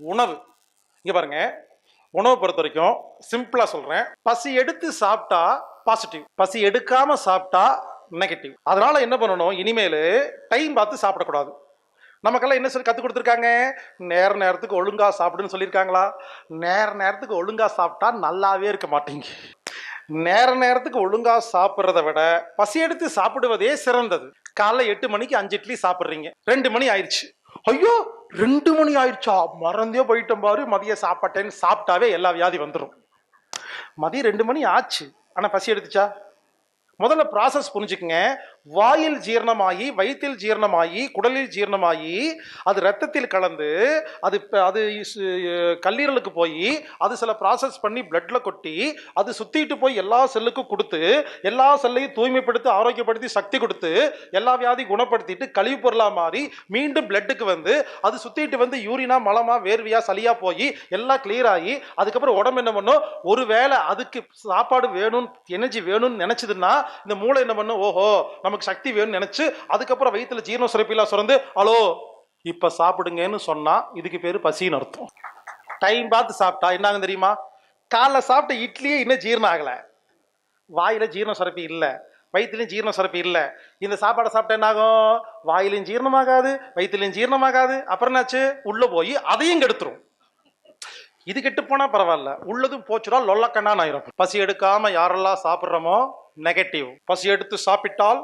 உணவு இங்க பாருங்க, உணவை பொறுத்த வரைக்கும் சிம்பிளா சொல்றேன். பசி எடுத்து சாப்பிட்டா பாசிட்டிவ், பசி எடுக்காம சாப்பிட்டா நெகட்டிவ். அதனால என்ன பண்ணணும், இனிமேல் டைம் பார்த்து சாப்பிடக்கூடாது. நமக்கெல்லாம் என்ன சொல்லி கற்றுக் கொடுத்துருக்காங்க, நேரத்துக்கு ஒழுங்கா சாப்பிடுன்னு சொல்லியிருக்காங்களா? நேரத்துக்கு ஒழுங்கா சாப்பிட்டா நல்லாவே இருக்க மாட்டீங்க. நேரத்துக்கு ஒழுங்கா சாப்பிட்றத விட பசி எடுத்து சாப்பிடுவதே சிறந்தது. காலைல 8 மணிக்கு 5 இட்லி சாப்பிட்றீங்க, 2 மணி ஆயிடுச்சு. ஐயோ 2 மணி ஆயிடுச்சா, மறந்தே போயிட்டோம் பாரு, மதிய சாப்பாட்டேன்னு சாப்பிட்டாவே எல்லா வியாதி வந்துடும். மதியம் 2 மணி ஆச்சு, ஆனால் பசி எடுத்துச்சா? முதல்ல ப்ராசஸ் புரிஞ்சுக்குங்க. வாயில் ஜீரணமாகி, வயிற்றில் ஜீரணமாகி, குடலில் ஜீரணமாகி, அது ரத்தத்தில் கலந்து, அது அது கல்லீரலுக்கு போய், அது சில ப்ராசஸ் பண்ணி பிளட்ல கொட்டி, அது சுத்திட்டு போய் எல்லா செல்லுக்கும் கொடுத்து, எல்லா செல்லையும் தூய்மைப்படுத்தி ஆரோக்கியப்படுத்தி சக்தி கொடுத்து, எல்லா வியாதி குணப்படுத்திட்டு கழிவு பொருளா மாறி மீண்டும் பிளட்டுக்கு வந்து, அது சுத்திட்டு வந்து யூரினா மலமா வேர்வியா சளியா போய் எல்லாம் கிளியர் ஆகி, அதுக்கப்புறம் உடம்பு என்ன பண்ணும், ஒருவேளை அதுக்கு சாப்பாடு வேணும், எனர்ஜி வேணும்னு நினைச்சதுன்னா இந்த மூளை என்ன பண்ணும், ஓஹோ நமக்கு சக்தி வேணும்னு நினைச்சு அதுக்கப்புறம் வயிற்றுல ஜீரண சுரப்பிலாம் சுரந்து ஹலோ இப்ப சாப்பிடுங்கன்னு சொன்னா இதுக்கு பேரு பசின்னு அர்த்தம். டைம் பார்த்து சாப்பிட்டா என்னாகும் தெரியுமா? காலைல சாப்பிட்ட இட்லியே இன்னும் ஜீரணம் ஆகல, வாயில ஜீரண சுரப்பி இல்லை, வயிற்றுலையும் ஜீரண சுரப்பி இல்லை. இந்த சாப்பாடை சாப்பிட்டா என்னாகும், வாயிலையும் ஜீரணமாகாது, வயிற்றுலையும் ஜீரணமாகாது. அப்புறம் என்னாச்சு, உள்ள போய் அதையும் கெடுத்துரும். இது கெட்டு போனா பரவாயில்ல, உள்ளதும் போச்சுடா லொல்லக்கண்ணான்னு ஆயிரும். பசி எடுக்காம யாரெல்லாம் சாப்பிட்றோமோ நெகட்டிவ், பசி எடுத்து சாப்பிட்டால்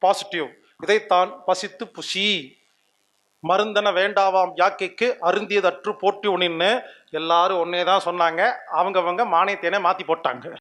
பாசிட்டிவ். இதைத்தான் பசித்து புசி மருந்தன வேண்டாவாம் யாக்கைக்கு அருந்தியதற்று போட்டி ஒன்னின்னு எல்லாரும் ஒன்னே தான் சொன்னாங்க. அவங்க மானியத்தேனே மாத்தி போட்டாங்க.